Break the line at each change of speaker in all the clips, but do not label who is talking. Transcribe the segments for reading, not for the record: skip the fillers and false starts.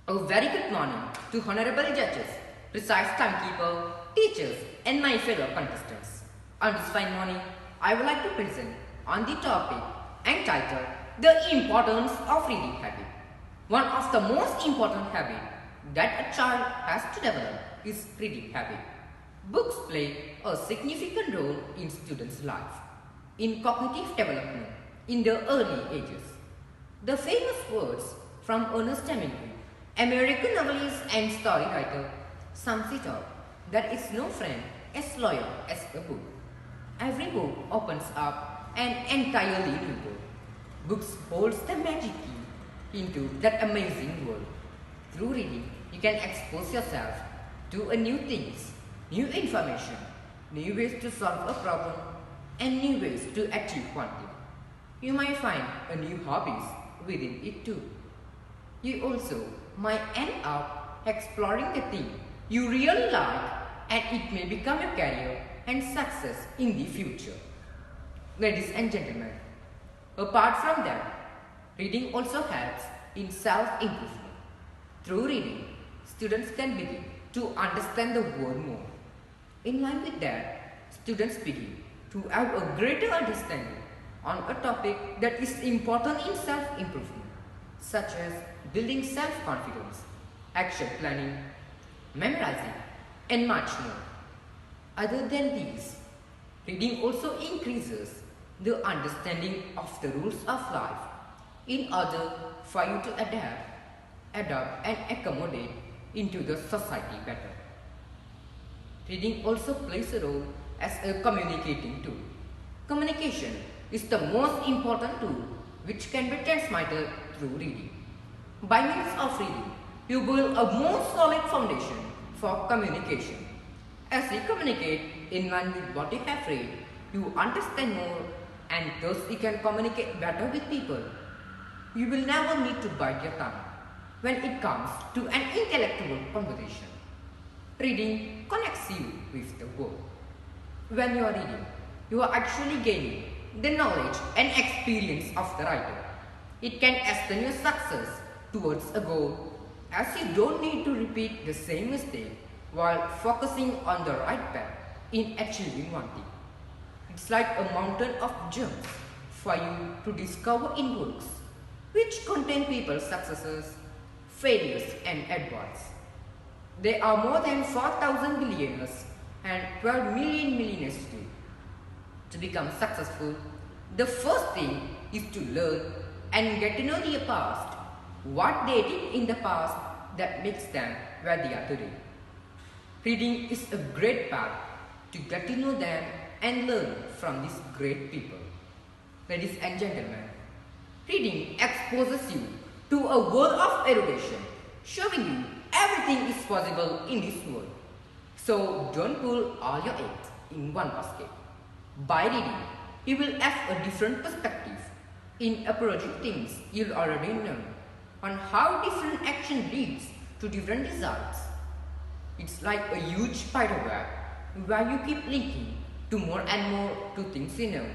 A very good morning to honorable judges, precise timekeeper, teachers, and my fellow contestants. On this fine morning, I would like to present on the topic entitled The Importance of Reading Habit. One of the most important habits that a child has to develop is reading habit. Books play a significant role in students' life, in cognitive development in the early ages. The famous words from Ernest Hemingway, American novelist and story writer, sums it up that it's no friend as loyal as a book. Every book opens up an entirely new world. Books holds the magic key into that amazing world. Through reading, you can expose yourself to a new things, new information, new ways to solve a problem, and new ways to achieve one thing. You might find a new hobbies within it too. You also might end up exploring the thing you really like, and it may become a career and success in the future. Ladies and gentlemen, apart from that, reading also helps in self-improvement. Through reading, students can begin to understand the world more. In line with that, students begin to have a greater understanding on a topic that is important in self-improvement, such as building self-confidence, action planning, memorizing, and much more. Other than these, reading also increases the understanding of the rules of life in order for you to adapt and accommodate into the society better. Reading also plays a role as a communicating tool. Communication is the most important tool which can be transmitted through reading. By means of reading, you build a more solid foundation for communication. As you communicate in line with what you have read, you understand more and thus you can communicate better with people. You will never need to bite your tongue when it comes to an intellectual conversation. Reading connects you with the world. When you are reading, you are actually gaining the knowledge and experience of the writer. It can hasten your success towards a goal, as you don't need to repeat the same mistake while focusing on the right path in achieving one thing. It's like a mountain of gems for you to discover in books, which contain people's successes, failures, and advice. There are more than 4,000 billionaires and 12 million millionaires today. To become successful, the first thing is to learn and get to know their past, what they did in the past that makes them where they are today. Reading is a great path to get to know them and learn from these great people. Ladies and gentlemen, reading exposes you to a world of erudition, showing you everything is possible in this world. So don't pull all your eggs in one basket. By reading, you will have a different perspective in approaching things you already know, on how different action leads to different results. It's like a huge spider web where you keep linking to more and more to things you know,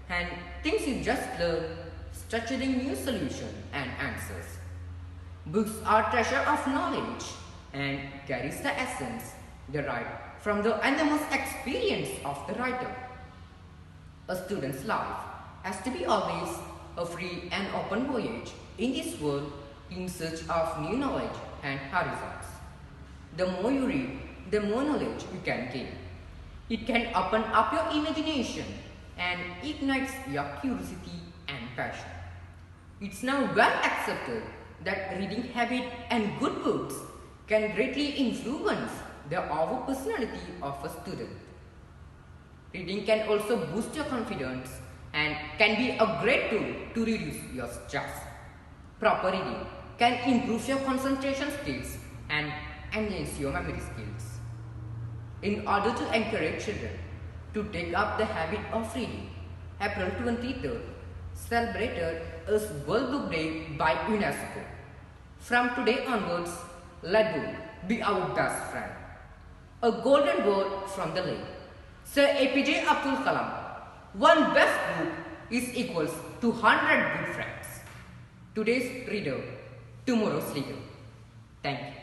and things you just learn, structuring new solutions and answers. Books are treasure of knowledge and carries the essence derived from the enormous experience of the writer. A student's life has to be always a free and open voyage in this world in search of new knowledge and horizons. The more you read, the more knowledge you can gain. It can open up your imagination and ignites your curiosity and passion. It's now well accepted that reading habit and good books can greatly influence the overall personality of a student. Reading can also boost your confidence and can be a great tool to reduce your stress. Proper reading can improve your concentration skills and enhance your memory skills. In order to encourage children to take up the habit of reading, April 23rd celebrated as World Book Day by UNESCO. From today onwards, let book be our best friend. A golden word from the late Sir APJ Abdul Kalam. One best book is equals to 100 good friends. Today's reader, tomorrow's leader. Thank you.